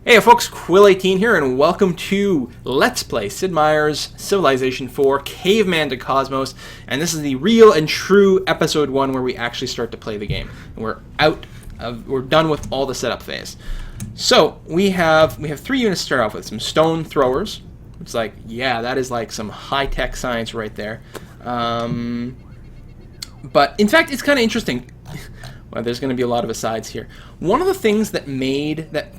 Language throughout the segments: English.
Hey folks, Quill18 here, and welcome to Let's Play Sid Meier's Civilization 4 Caveman to Cosmos, and this is the real and true episode 1 where we actually start to play the game. And we're done with all the setup phase. So, we have 3 units to start off with. Some stone throwers. It's like, yeah, that is like some high-tech science right there. But, in fact, it's kind of interesting. Well, there's going to be a lot of asides here. One of the things that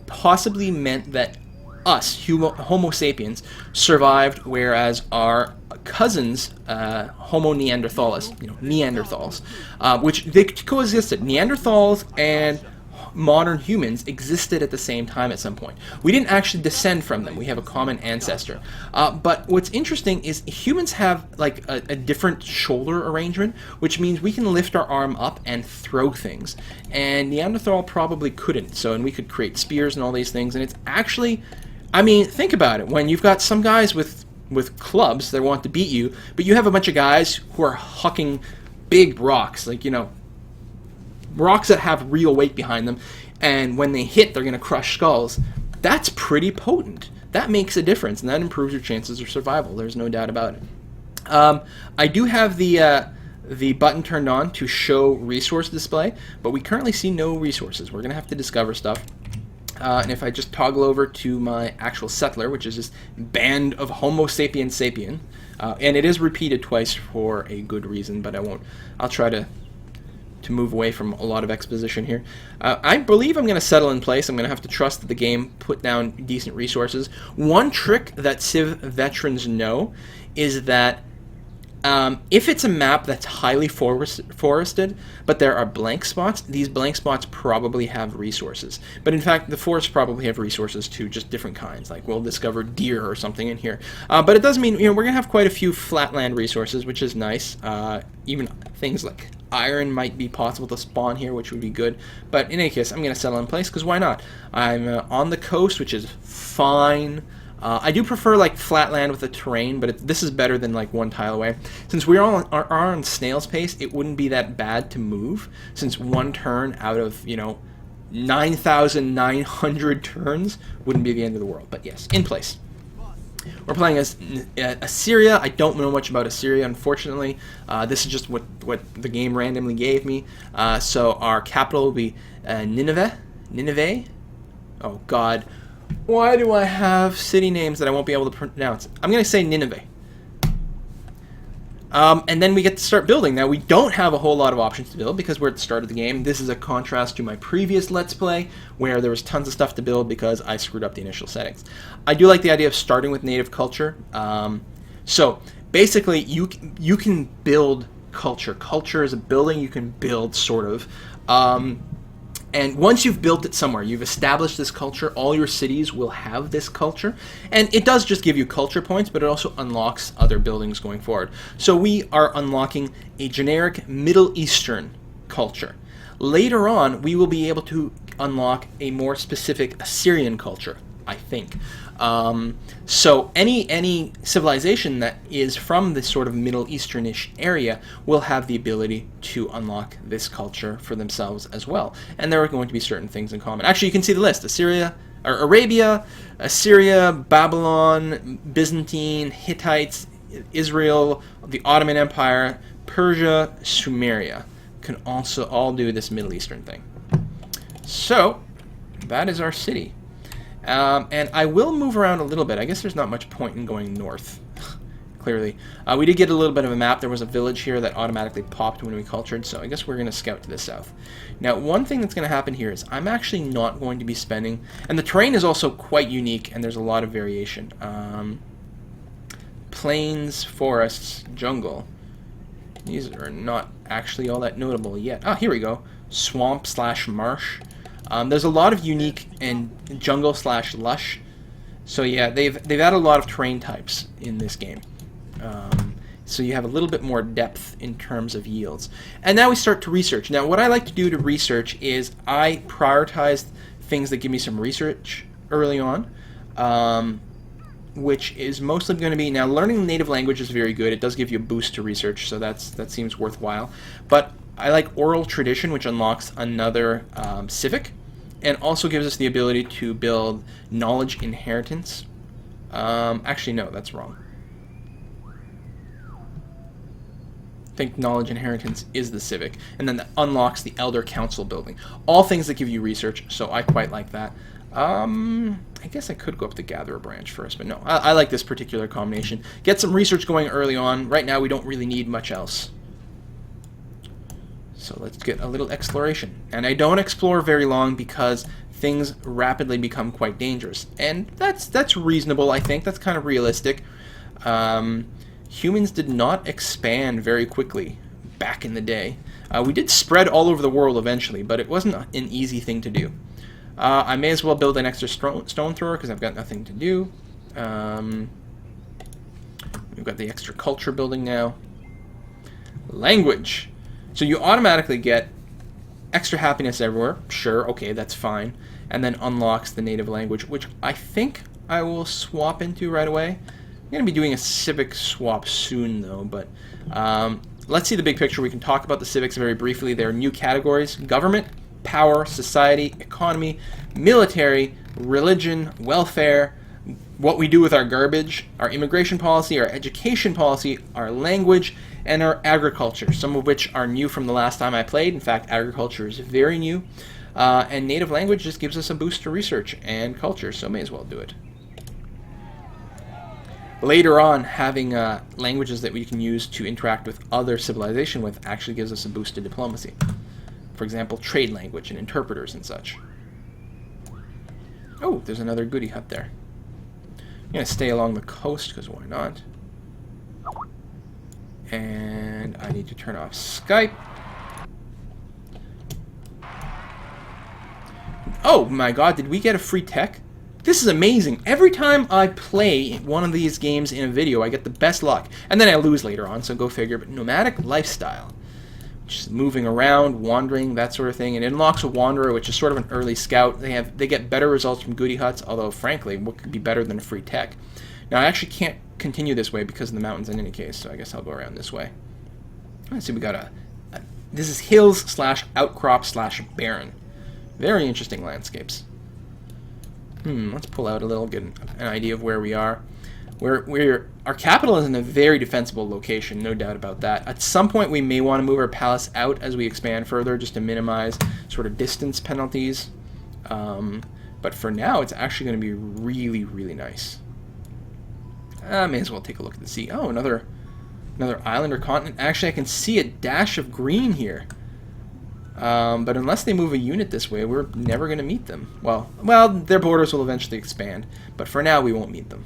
possibly meant that us, Homo sapiens, survived, whereas our cousins, Homo neanderthalis, Neanderthals, which they coexisted. Neanderthals and modern humans existed at the same time at some point. We didn't actually descend from them. We have a common ancestor. But what's interesting is humans have like a different shoulder arrangement, which means we can lift our arm up and throw things. And Neanderthal probably couldn't. And we could create spears and all these things. And it's actually, I mean, think about it. When you've got some guys with clubs that want to beat you, but you have a bunch of guys who are hucking big rocks, like, rocks that have real weight behind them, and when they hit, they're going to crush skulls. That's pretty potent. That makes a difference, and that improves your chances of survival. There's no doubt about it. I do have the button turned on to show resource display, but we currently see no resources. We're going to have to discover stuff. And if I just toggle over to my actual settler, which is this band of Homo sapiens sapien, and it is repeated twice for a good reason, but I'll try to move away from a lot of exposition here. I believe I'm going to settle in place. I'm going to have to trust that the game put down decent resources. One trick that Civ veterans know is that if it's a map that's highly forested, but there are blank spots, these blank spots probably have resources. But in fact, the forests probably have resources too, just different kinds. Like we'll discover deer or something in here. But it does mean we're going to have quite a few flatland resources, which is nice. Even things like iron might be possible to spawn here, which would be good. But in any case, I'm going to settle in place because why not? I'm on the coast, which is fine. I do prefer like flat land with the terrain, but this is better than like one tile away. Since we are on snail's pace, it wouldn't be that bad to move, since one turn out of 9,900 turns wouldn't be the end of the world. But yes, in place. We're playing as Assyria. I don't know much about Assyria, unfortunately. This is just what the game randomly gave me. So our capital will be Nineveh. Nineveh? Oh, God. Why do I have city names that I won't be able to pronounce? I'm going to say Nineveh. And then we get to start building. Now, we don't have a whole lot of options to build because we're at the start of the game. This is a contrast to my previous Let's Play where there was tons of stuff to build because I screwed up the initial settings. I do like the idea of starting with native culture. So, basically, you can build culture. Culture is a building you can build, sort of. And once you've built it somewhere, you've established this culture, all your cities will have this culture. And it does just give you culture points, but it also unlocks other buildings going forward. So we are unlocking a generic Middle Eastern culture. Later on, we will be able to unlock a more specific Assyrian culture, I think. So any civilization that is from this sort of Middle Eastern-ish area will have the ability to unlock this culture for themselves as well. And there are going to be certain things in common. Actually, you can see the list. Arabia, Assyria, Babylon, Byzantine, Hittites, Israel, the Ottoman Empire, Persia, Sumeria can also all do this Middle Eastern thing. So, that is our city. And I will move around a little bit. I guess there's not much point in going north, clearly. We did get a little bit of a map. There was a village here that automatically popped when we cultured, so I guess we're going to scout to the south. Now, one thing that's going to happen here is I'm actually not going to be spending... And the terrain is also quite unique, and there's a lot of variation. Plains, forests, jungle. These are not actually all that notable yet. Oh, here we go. Swamp/marsh. There's a lot of unique and jungle/lush. So yeah, they've added a lot of terrain types in this game. So you have a little bit more depth in terms of yields. And now we start to research. Now what I like to do to research is I prioritize things that give me some research early on, which is mostly going to be... Now learning native language is very good. It does give you a boost to research, so that seems worthwhile. But I like oral tradition, which unlocks another civic. and also gives us the ability to build knowledge inheritance. Actually, no, that's wrong. I think knowledge inheritance is the civic, and then that unlocks the elder council building. All things that give you research, so I quite like that. I guess I could go up the gatherer branch first, but no, I like this particular combination. Get some research going early on. Right now we don't really need much else. So let's get a little exploration. And I don't explore very long because things rapidly become quite dangerous. And that's reasonable, I think. That's kind of realistic. Humans did not expand very quickly back in the day. We did spread all over the world eventually, but it wasn't an easy thing to do. I may as well build an extra stone thrower because I've got nothing to do. We've got the extra culture building now. Language. So you automatically get extra happiness everywhere. Sure, okay, that's fine. And then unlocks the native language, which I think I will swap into right away. I'm going to be doing a civic swap soon, though, but let's see the big picture. We can talk about the civics very briefly. There are new categories: government, power, society, economy, military, religion, welfare, what we do with our garbage, our immigration policy, our education policy, our language, and our agriculture, some of which are new from the last time I played. In fact, agriculture is very new. And native language just gives us a boost to research and culture, so may as well do it. Later on, having languages that we can use to interact with other civilization with actually gives us a boost to diplomacy. For example, trade language and interpreters and such. Oh, there's another goody hut there. I'm going to stay along the coast, because why not? And I need to turn off Skype. Oh my god, did we get a free tech? This is amazing. Every time I play one of these games in a video, I get the best luck. And then I lose later on, so go figure. But nomadic lifestyle. Just moving around, wandering, that sort of thing. And it unlocks a wanderer, which is sort of an early scout. They get better results from goody huts, although frankly, what could be better than a free tech? Now I actually can't continue this way because of the mountains in any case, so I guess I'll go around this way. Let's see, we got this is hills slash outcrop slash barren. Very interesting landscapes. Let's pull out a little, get an idea of where we are. Our capital is in a very defensible location, no doubt about that. At some point, we may want to move our palace out as we expand further, just to minimize sort of distance penalties. But for now, it's actually going to be really, really nice. May as well take a look at the sea. Oh, another island or continent. Actually, I can see a dash of green here. But unless they move a unit this way, we're never going to meet them. Well, their borders will eventually expand, but for now we won't meet them.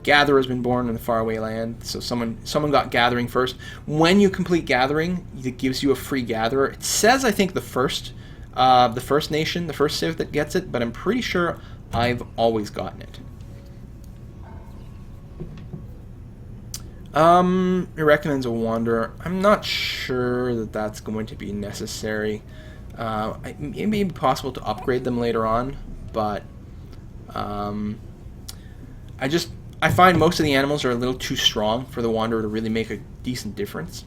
Gatherer has been born in the faraway land, so someone got gathering first. When you complete gathering, it gives you a free gatherer. It says, I think, the first nation, the first civ that gets it, but I'm pretty sure I've always gotten it. It recommends a wanderer. I'm not sure that that's going to be necessary. It may be possible to upgrade them later on, but I find most of the animals are a little too strong for the wanderer to really make a decent difference.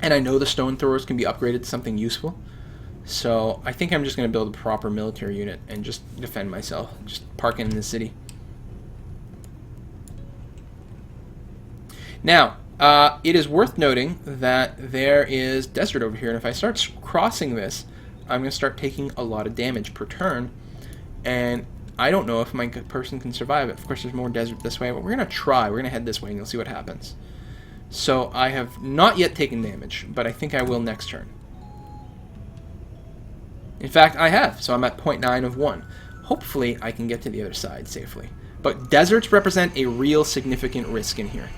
And I know the stone throwers can be upgraded to something useful. So I think I'm just going to build a proper military unit and just defend myself, just parking in the city. Now, it is worth noting that there is desert over here, and if I start crossing this, I'm going to start taking a lot of damage per turn, and I don't know if my person can survive it. Of course, there's more desert this way, but we're going to try. We're going to head this way, and you'll see what happens. So I have not yet taken damage, but I think I will next turn. In fact, I have, so I'm at 0.9 of 1. Hopefully, I can get to the other side safely. But deserts represent a real significant risk in here.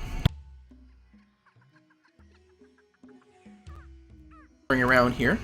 Around here.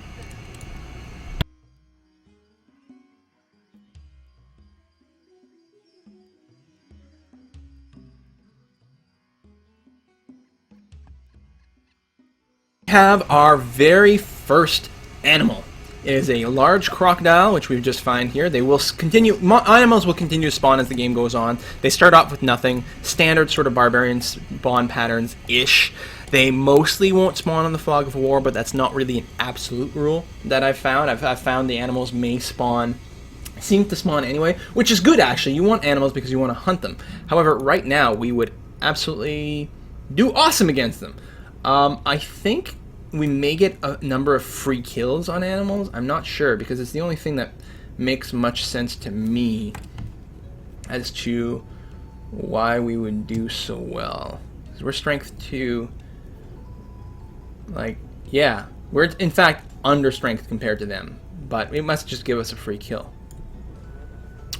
We have our very first animal. It is a large crocodile, which we've just found here. They will continue. Animals will continue to spawn as the game goes on. They start off with nothing. Standard sort of barbarian spawn patterns-ish. They mostly won't spawn in the fog of war, but that's not really an absolute rule that I've found. I've found the animals may seem to spawn anyway, which is good actually. You want animals because you want to hunt them. However, right now we would absolutely do awesome against them. I think we may get a number of free kills on animals. I'm not sure because it's the only thing that makes much sense to me as to why we would do so well. We're strength 2. Like, yeah, we're in fact under strength compared to them, but it must just give us a free kill.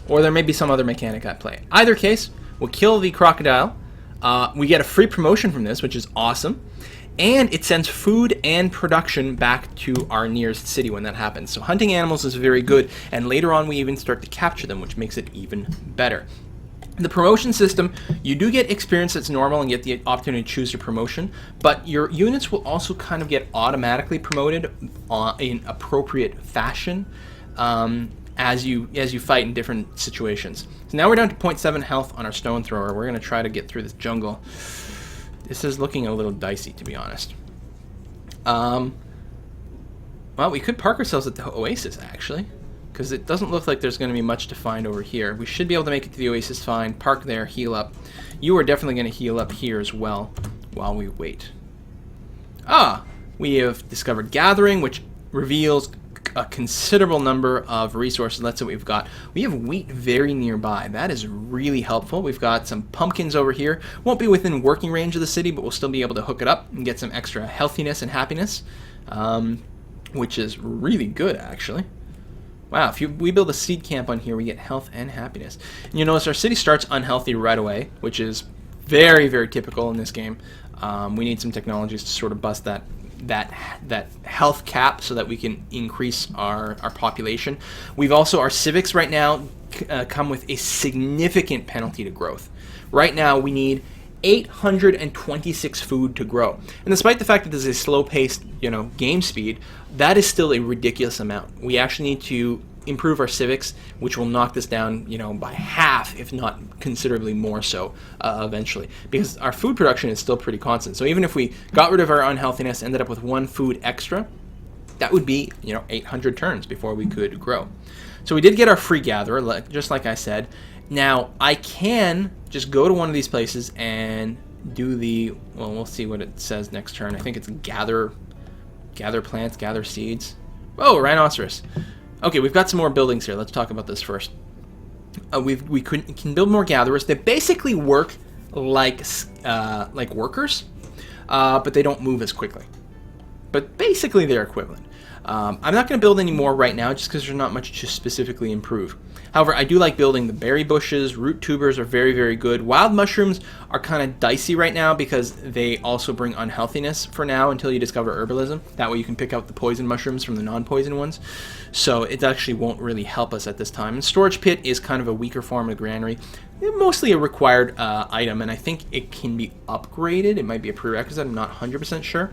Or there may be some other mechanic at play. Either case, we'll kill the crocodile. We get a free promotion from this, which is awesome. And it sends food and production back to our nearest city when that happens. So hunting animals is very good, and later on we even start to capture them, which makes it even better. The promotion system, you do get experience that's normal and get the opportunity to choose your promotion, but your units will also kind of get automatically promoted in appropriate fashion as you fight in different situations. So now we're down to 0.7 health on our stone thrower. We're going to try to get through this jungle. This is looking a little dicey, to be honest. Well, we could park ourselves at the oasis, actually, because it doesn't look like there's going to be much to find over here. We should be able to make it to the oasis fine. Park there, heal up. You are definitely going to heal up here as well while we wait. We have discovered gathering, which reveals a considerable number of resources. That's what we've got. We have wheat very nearby. That is really helpful. We've got some pumpkins over here. Won't be within working range of the city, but we'll still be able to hook it up and get some extra healthiness and happiness, which is really good, actually. Wow, if we build a seed camp on here, we get health and happiness. And you notice our city starts unhealthy right away, which is very, very typical in this game. We need some technologies to sort of bust that health cap so that we can increase our population. We've also, our civics right now come with a significant penalty to growth. Right now we need 826 food to grow. And despite the fact that this is a slow-paced, game speed, that is still a ridiculous amount. We actually need to improve our civics, which will knock this down, by half, if not considerably more so, eventually. Because our food production is still pretty constant. So even if we got rid of our unhealthiness, ended up with 1 food extra, that would be, 800 turns before we could grow. So we did get our free gatherer, just like I said. Now, I can just go to one of these places and do we'll see what it says next turn. I think it's gather plants, gather seeds. Oh, rhinoceros. Okay, we've got some more buildings here. Let's talk about this first. We can build more gatherers. They basically work like workers, but they don't move as quickly. But basically, they're equivalent. I'm not going to build any more right now just because there's not much to specifically improve. However, I do like building the berry bushes. Root tubers are very, very good. Wild mushrooms are kind of dicey right now because they also bring unhealthiness for now until you discover herbalism. That way you can pick out the poison mushrooms from the non-poison ones. So it actually won't really help us at this time. And storage pit is kind of a weaker form of granary. Mostly a required item, and I think it can be upgraded. It might be a prerequisite. I'm not 100% sure.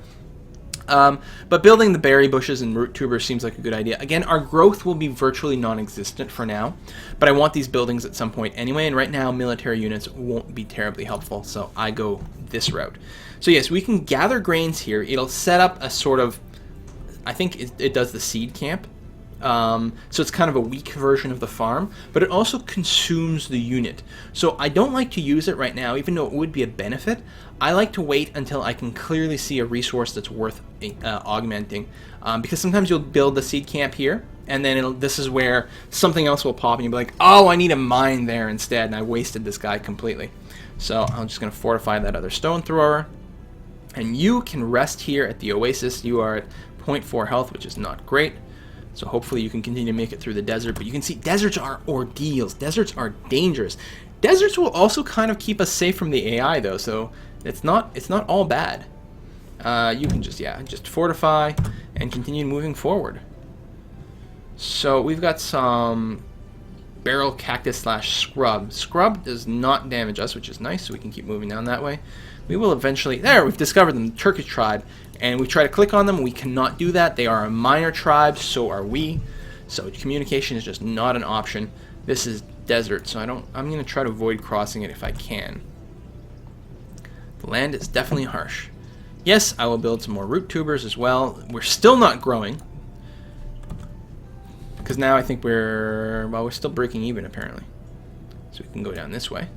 But building the berry bushes and root tubers seems like a good idea. Again, our growth will be virtually non-existent for now, but I want these buildings at some point anyway, and right now military units won't be terribly helpful, so I go this route. So yes, we can gather grains here. It'll set up a sort of, I think it does the seed camp. So it's kind of a weak version of the farm, but it also consumes the unit. So I don't like to use it right now, even though it would be a benefit. I like to wait until I can clearly see a resource that's worth augmenting, because sometimes you'll build the seed camp here, and then this is where something else will pop, and you'll be like, oh, I need a mine there instead, and I wasted this guy completely. So I'm just going to fortify that other stone thrower, and you can rest here at the oasis. You are at 0.4 health, which is not great. So hopefully you can continue to make it through the desert. But you can see deserts are ordeals. Deserts are dangerous. Deserts will also kind of keep us safe from the AI, though. So it's not all bad. You can just fortify and continue moving forward. So we've got some barrel cactus / scrub. Scrub does not damage us, which is nice. So we can keep moving down that way. We will eventually... There, we've discovered them. The Turkish tribe. And we try to click on them. We cannot do that. They are a minor tribe. So are we. So communication is just not an option. This is desert. So I'm going to try to avoid crossing it if I can. The land is definitely harsh. Yes, I will build some more root tubers as well. We're still not growing. Because now I think we're still breaking even apparently. So we can go down this way.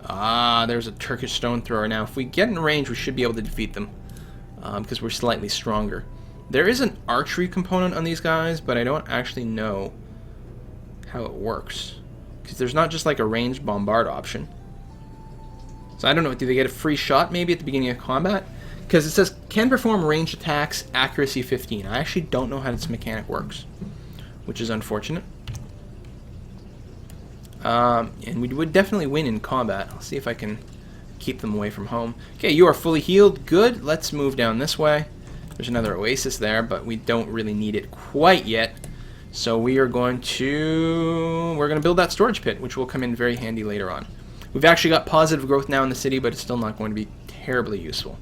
Ah, there's a Turkish stone thrower. Now, if we get in range, we should be able to defeat them. Because we're slightly stronger. There is an archery component on these guys, but I don't actually know how it works. Because there's not just like a ranged bombard option. So I don't know, do they get a free shot maybe at the beginning of combat? Because it says, can perform ranged attacks, accuracy 15. I actually don't know how this mechanic works, which is unfortunate. And we would definitely win in combat. I'll see if I can keep them away from home. Okay, you are fully healed. Good. Let's move down this way. There's another oasis there, but we don't really need it quite yet. So we're going to build that storage pit, which will come in very handy later on. We've actually got positive growth now in the city, but it's still not going to be terribly useful.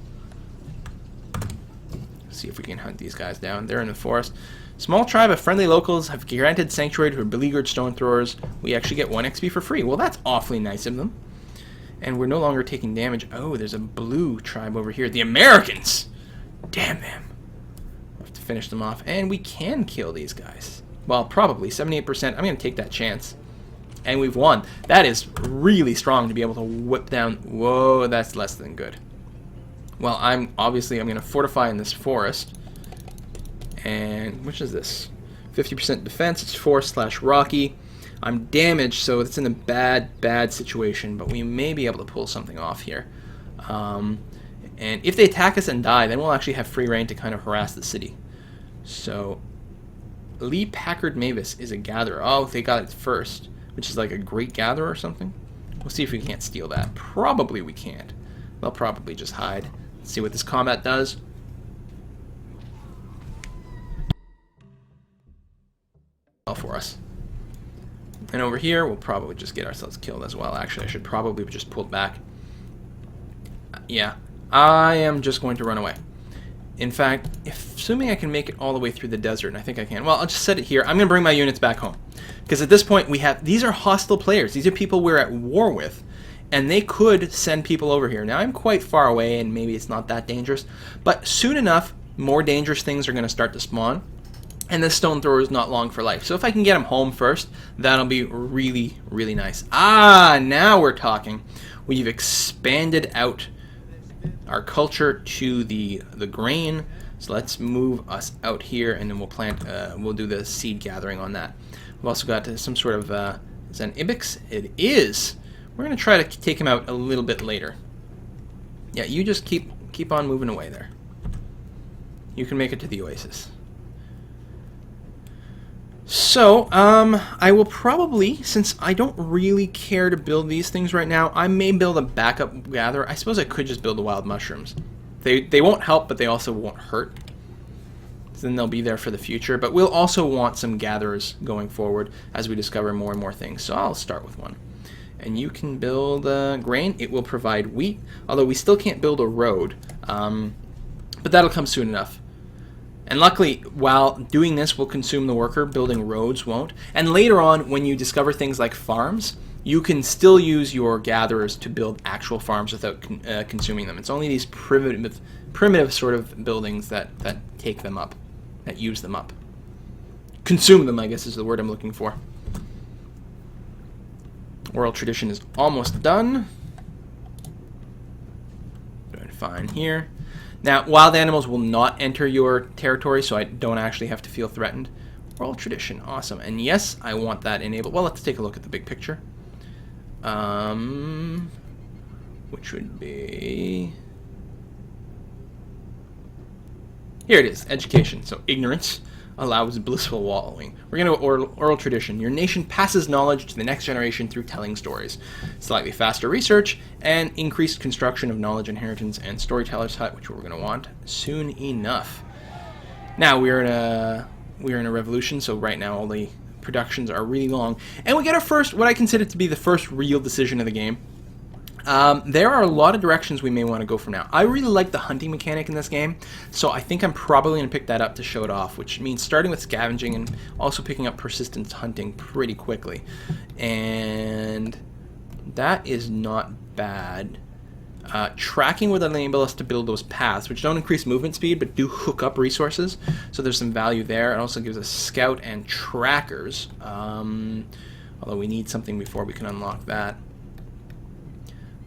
Let's see if we can hunt these guys down. They're in the forest. Small tribe of friendly locals have granted sanctuary to beleaguered stone throwers. We actually get 1 XP for free. Well, that's awfully nice of them. And we're no longer taking damage. Oh, there's a blue tribe over here. The Americans! Damn them. We'll have to finish them off. And we can kill these guys. Well, probably. 78%. I'm going to take that chance. And we've won. That is really strong to be able to whip down. Whoa, that's less than good. Well, I'm going to fortify in this forest. And which is this? 50% defense. It's forest/rocky. I'm damaged, so it's in a bad situation. But we may be able to pull something off here. And if they attack us and die, then we'll actually have free reign to kind of harass the city. So Lee Packard Mavis is a gatherer. Oh, they got it first, which is like a great gatherer or something. We'll see if we can't steal that. Probably we can't. They'll probably just hide. Let's see what this combat does. Well for us. And over here, we'll probably just get ourselves killed as well. Actually, I should probably just pull back. Yeah, I am just going to run away. In fact, assuming I can make it all the way through the desert, and I think I can. Well, I'll just set it here. I'm going to bring my units back home. Because at this point, these are hostile players. These are people we're at war with. And they could send people over here. Now, I'm quite far away, and maybe it's not that dangerous. But soon enough, more dangerous things are going to start to spawn. And this stone thrower is not long for life. So if I can get him home first, that'll be really, really nice. Ah, now we're talking. We've expanded out our culture to the grain. So let's move us out here, and then we'll plant. We'll do the seed gathering on that. We've also got some sort of is that an ibex? It is. We're gonna try to take him out a little bit later. Yeah, you just keep on moving away there. You can make it to the oasis. So, I will probably, since I don't really care to build these things right now, I may build a backup gatherer. I suppose I could just build the wild mushrooms. They won't help, but they also won't hurt. So then they'll be there for the future. But we'll also want some gatherers going forward as we discover more and more things. So I'll start with one. And you can build grain. It will provide wheat, although we still can't build a road. But that'll come soon enough. And luckily, while doing this will consume the worker, building roads won't. And later on, when you discover things like farms, you can still use your gatherers to build actual farms without consuming them. It's only these primitive sort of buildings that take them up, that use them up. Consume them, I guess, is the word I'm looking for. Oral tradition is almost done. Doing fine here. Now, wild animals will not enter your territory, so I don't actually have to feel threatened. Oral tradition, awesome. And yes, I want that enabled. Well, let's take a look at the big picture. Which would be... Here it is, education. So ignorance allows blissful wallowing. We're going to go oral tradition. Your nation passes knowledge to the next generation through telling stories. Slightly faster research and increased construction of knowledge inheritance and storyteller's hut, which we're going to want soon enough. Now we're in a revolution, so right now all the productions are really long, and we get our first, what I consider to be the first real decision of the game. There are a lot of directions we may want to go from now. I really like the hunting mechanic in this game, so I think I'm probably going to pick that up to show it off, which means starting with scavenging and also picking up persistence hunting pretty quickly. And that is not bad. Tracking would enable us to build those paths, which don't increase movement speed, but do hook up resources. So there's some value there. It also gives us scout and trackers. Although we need something before we can unlock that.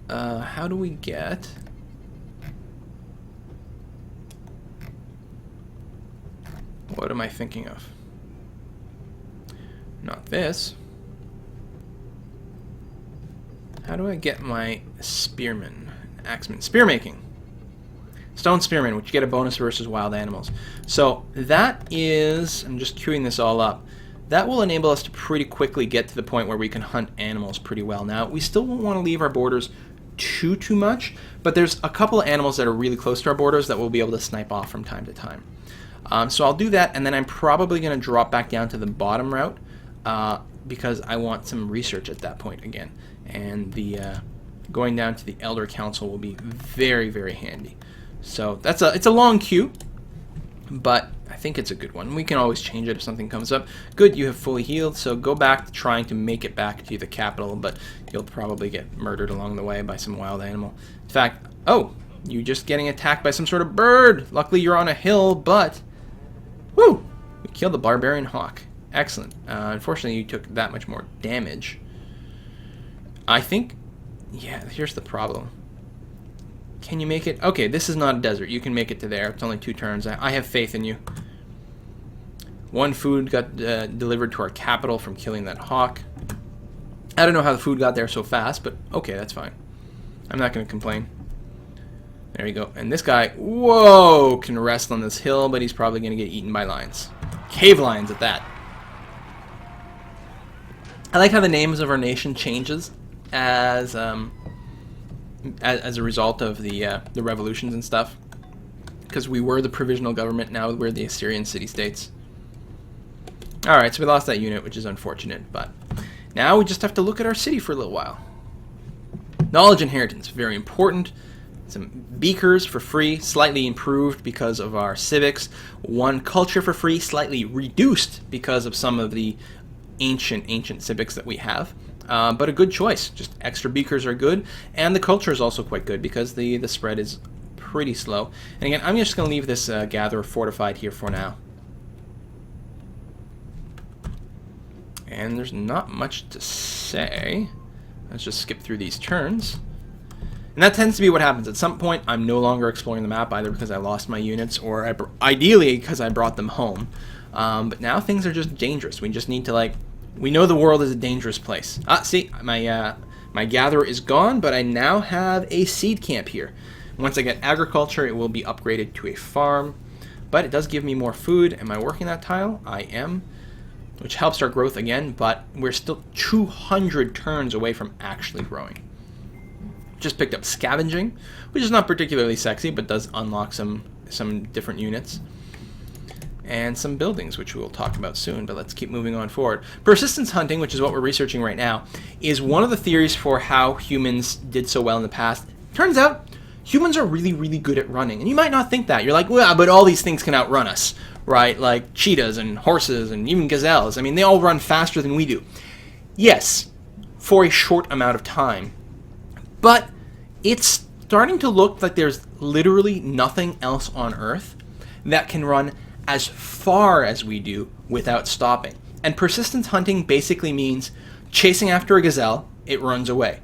How do we get... What am I thinking of? Not this. How do I get my spearman? Axeman. Spear making. Stone spearman, which you get a bonus versus wild animals. So that is... I'm just queuing this all up. That will enable us to pretty quickly get to the point where we can hunt animals pretty well. Now, we still won't want to leave our borders too much, but there's a couple of animals that are really close to our borders that we'll be able to snipe off from time to time. So I'll do that, and then I'm probably going to drop back down to the bottom route because I want some research at that point again. And the going down to the Elder Council will be very, very handy. So it's a long queue, but I think it's a good one. We can always change it if something comes up. Good, you have fully healed, so go back to trying to make it back to the capital, but you'll probably get murdered along the way by some wild animal. In fact, oh, you're just getting attacked by some sort of bird. Luckily, you're on a hill, but... Woo! We killed the barbarian hawk. Excellent. Unfortunately, you took that much more damage. I think... Yeah, here's the problem. Can you make it? Okay, this is not a desert. You can make it to there. It's only 2 turns. I have faith in you. 1 food got delivered to our capital from killing that hawk. I don't know how the food got there so fast, but okay, that's fine. I'm not going to complain. There you go. And this guy, whoa, can rest on this hill, but he's probably going to get eaten by lions. Cave lions at that. I like how the names of our nation changes as a result of the revolutions and stuff. Because we were the provisional government, now we're the Assyrian city-states. Alright, so we lost that unit, which is unfortunate, but now we just have to look at our city for a little while. Knowledge inheritance, very important. Some beakers for free, slightly improved because of our civics. 1 culture for free, slightly reduced because of some of the ancient civics that we have. But a good choice. Just extra beakers are good, and the culture is also quite good because the spread is pretty slow. And again, I'm just going to leave this gatherer fortified here for now. And there's not much to say. Let's just skip through these turns. And that tends to be what happens. At some point, I'm no longer exploring the map, either because I lost my units or ideally because I brought them home. But now things are just dangerous. We just need to, we know the world is a dangerous place. See, my gatherer is gone, but I now have a seed camp here. Once I get agriculture, it will be upgraded to a farm. But it does give me more food. Am I working that tile? I am. Which helps our growth again, but we're still 200 turns away from actually growing. Just picked up scavenging, which is not particularly sexy, but does unlock some different units. And some buildings, which we will talk about soon, but let's keep moving on forward. Persistence hunting, which is what we're researching right now, is one of the theories for how humans did so well in the past. Turns out, humans are really, really good at running. And you might not think that. You're like, well, but all these things can outrun us, right? Like cheetahs and horses and even gazelles. I mean, they all run faster than we do. Yes, for a short amount of time. But it's starting to look like there's literally nothing else on Earth that can run as far as we do without stopping. And persistence hunting basically means chasing after a gazelle, it runs away.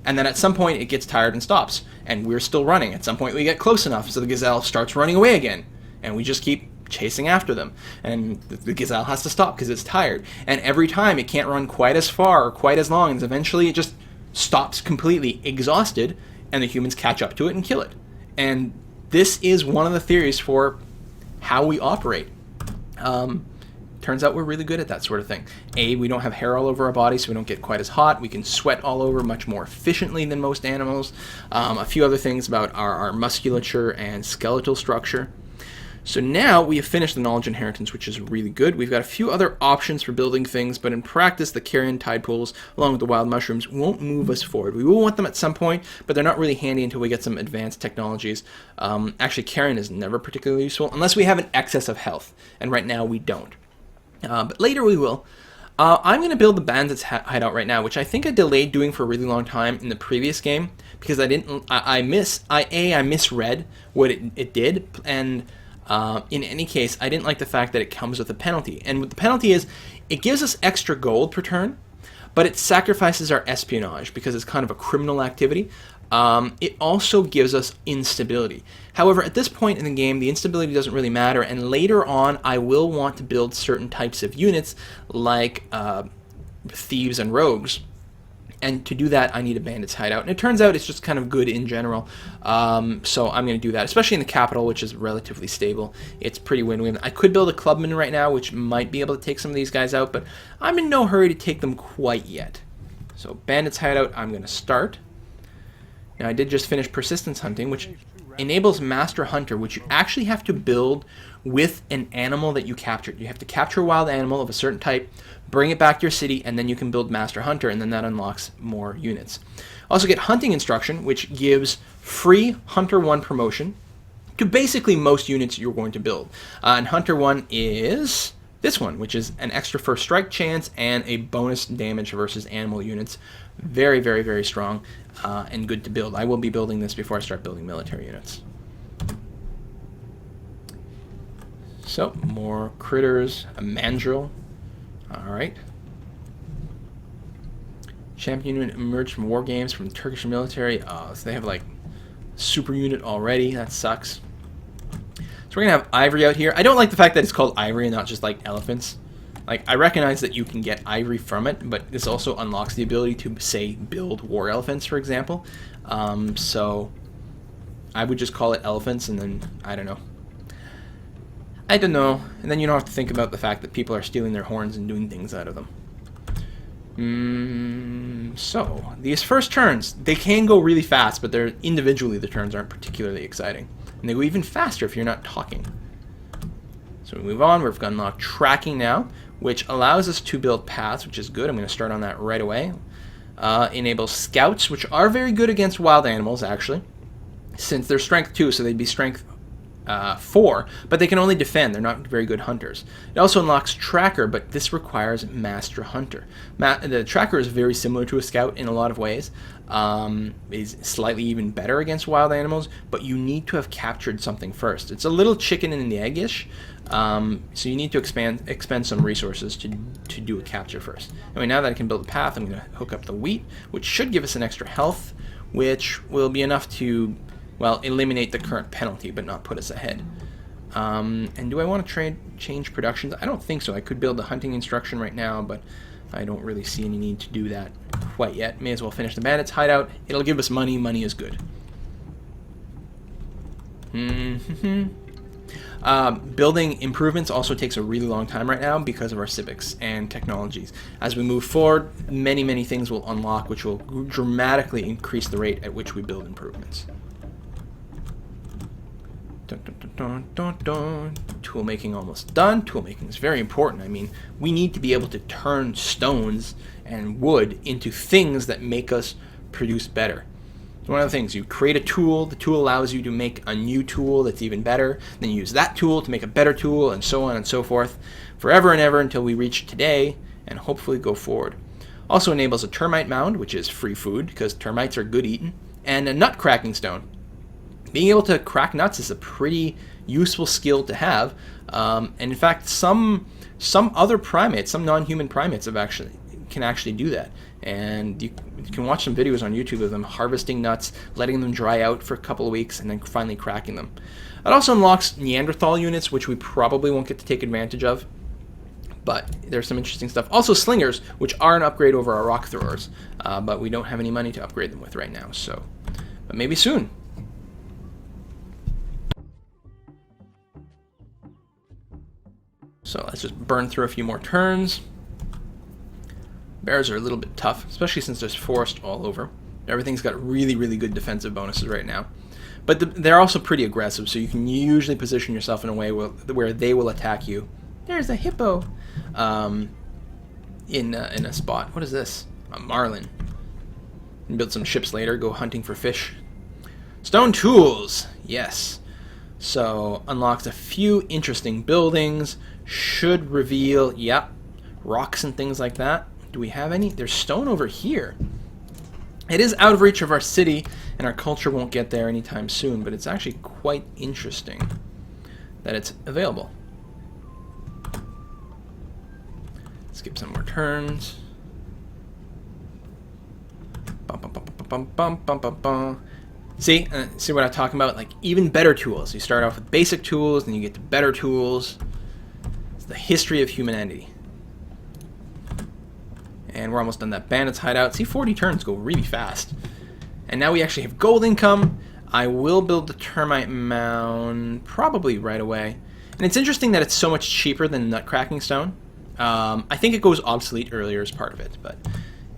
And then at some point it gets tired and stops. And we're still running. At some point we get close enough so the gazelle starts running away again. And we just keep chasing after them. And the gazelle has to stop because it's tired. And every time it can't run quite as far or quite as long, and eventually it just stops completely exhausted, and the humans catch up to it and kill it. And this is one of the theories for how we operate. Turns out we're really good at that sort of thing. We don't have hair all over our body, so we don't get quite as hot. We can sweat all over much more efficiently than most animals. A few other things about our musculature and skeletal structure. So now we have finished the knowledge inheritance, which is really good. We've got a few other options for building things, but in practice, the carrion tide pools, along with the wild mushrooms, won't move us forward. We will want them at some point, but they're not really handy until we get some advanced technologies. Actually, carrion is never particularly useful, unless we have an excess of health, and right now we don't. But later we will. I'm going to build the bandits hideout right now, which I think I delayed doing for a really long time in the previous game because I misread what it did, and in any case, I didn't like the fact that it comes with a penalty. And what the penalty is, it gives us extra gold per turn, but it sacrifices our espionage because it's kind of a criminal activity. It also gives us instability. However, at this point in the game, the instability doesn't really matter, and later on, I will want to build certain types of units like thieves and rogues. And to do that, I need a bandit's hideout. And it turns out it's just kind of good in general. So I'm going to do that, especially in the capital, which is relatively stable. It's pretty win-win. I could build a clubman right now, which might be able to take some of these guys out, but I'm in no hurry to take them quite yet. So bandit's hideout, I'm going to start. Now, I did just finish persistence hunting, which enables master hunter, which you actually have to build with an animal that you captured. You have to capture a wild animal of a certain type, bring it back to your city, and then you can build master hunter, and then that unlocks more units. Also get hunting instruction, which gives free hunter 1 promotion to basically most units you're going to build. And hunter 1 is this one, which is an extra first strike chance and a bonus damage versus animal units. Very, very, very strong and good to build. I will be building this before I start building military units. So, more critters, a mandrill. Alright. Champion unit emerged from war games from the Turkish military. So they have like super unit already. That sucks. So we're going to have ivory out here. I don't like the fact that it's called ivory and not just like elephants. Like, I recognize that you can get ivory from it, but this also unlocks the ability to, say, build war elephants, for example. So I would just call it elephants, and then, I don't know. And then you don't have to think about the fact that people are stealing their horns and doing things out of them. So, these first turns, they can go really fast, but they're individually the turns aren't particularly exciting. And they go even faster if you're not talking. So we move on. We've got unlocked tracking now, which allows us to build paths, which is good. I'm going to start on that right away. Enables scouts, which are very good against wild animals, actually, since they're strength 2, so they'd be strength 4, but they can only defend. They're not very good hunters. It also unlocks tracker, but this requires master hunter. The tracker is very similar to a scout in a lot of ways. Is slightly even better against wild animals, but you need to have captured something first. It's a little chicken and the egg-ish, so you need to expend some resources to do a capture first. Anyway, now that I can build a path, I'm going to hook up the wheat, which should give us an extra health, which will be enough to, well, eliminate the current penalty, but not put us ahead. And do I want to change productions? I don't think so. I could build the hunting instruction right now, but I don't really see any need to do that quite yet. May as well finish the bandits hideout. It'll give us money. Money is good. Building improvements also takes a really long time right now because of our civics and technologies. As we move forward, many, many things will unlock, which will dramatically increase the rate at which we build improvements. Tool making almost done. Tool making is very important. I mean, we need to be able to turn stones and wood into things that make us produce better. So one of the things, you create a tool, the tool allows you to make a new tool that's even better, then you use that tool to make a better tool, and so on and so forth, forever and ever until we reach today, and hopefully go forward. Also enables a termite mound, which is free food, because termites are good eating, and a nut cracking stone. Being able to crack nuts is a pretty useful skill to have, and in fact, some other primates, some non-human primates, can actually do that. And you can watch some videos on YouTube of them harvesting nuts, letting them dry out for a couple of weeks, and then finally cracking them. It also unlocks Neanderthal units, which we probably won't get to take advantage of, but there's some interesting stuff. Also slingers, which are an upgrade over our rock throwers, but we don't have any money to upgrade them with right now, so but maybe soon. So let's just burn through a few more turns. Bears are a little bit tough, especially since there's forest all over. Everything's got really, really good defensive bonuses right now. But they're also pretty aggressive, so you can usually position yourself in a way where they will attack you. There's a hippo in a spot. What is this? A marlin. And build some ships later, go hunting for fish. Stone tools! Yes. So, unlocks a few interesting buildings. Should reveal, yep, rocks and things like that. Do we have any? There's stone over here. It is out of reach of our city, and our culture won't get there anytime soon, but it's actually quite interesting that it's available. Skip some more turns. See what I'm talking about? Like, even better tools. You start off with basic tools, then you get to better tools. It's the history of humanity. And we're almost done that bandit's hideout. See, 40 turns go really fast. And now we actually have gold income. I will build the termite mound probably right away. And it's interesting that it's so much cheaper than nutcracking stone. I think it goes obsolete earlier as part of it, but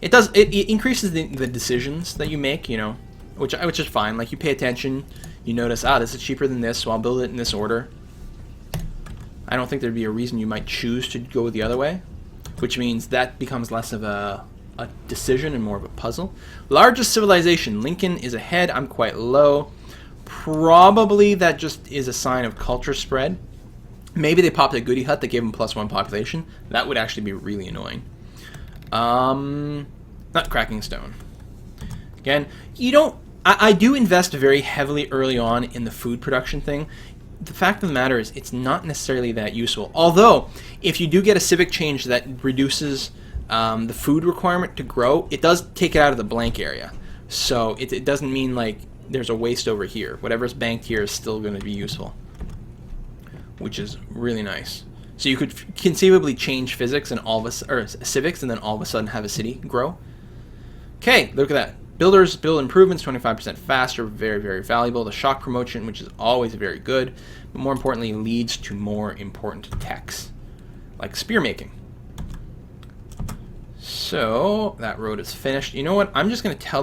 it does. It increases the decisions that you make, you know, which is fine. Like, you pay attention, you notice, this is cheaper than this, so I'll build it in this order. I don't think there'd be a reason you might choose to go the other way, which means that becomes less of a decision and more of a puzzle. Largest civilization. Lincoln is ahead. I'm quite low. Probably that just is a sign of culture spread. Maybe they popped a goody hut that gave them +1 population. That would actually be really annoying. Not cracking stone. Again, you don't... I do invest very heavily early on in the food production thing. The fact of the matter is, it's not necessarily that useful. Although, if you do get a civic change that reduces the food requirement to grow, it does take it out of the blank area. So it doesn't mean like there's a waste over here. Whatever's banked here is still going to be useful, which is really nice. So you could conceivably change physics and civics, and then all of a sudden have a city grow. Okay, look at that. Builders build improvements 25% faster, very, very valuable. The shock promotion, which is always very good, but more importantly, leads to more important techs, like spear making. So that road is finished. You know what? I'm just going to tell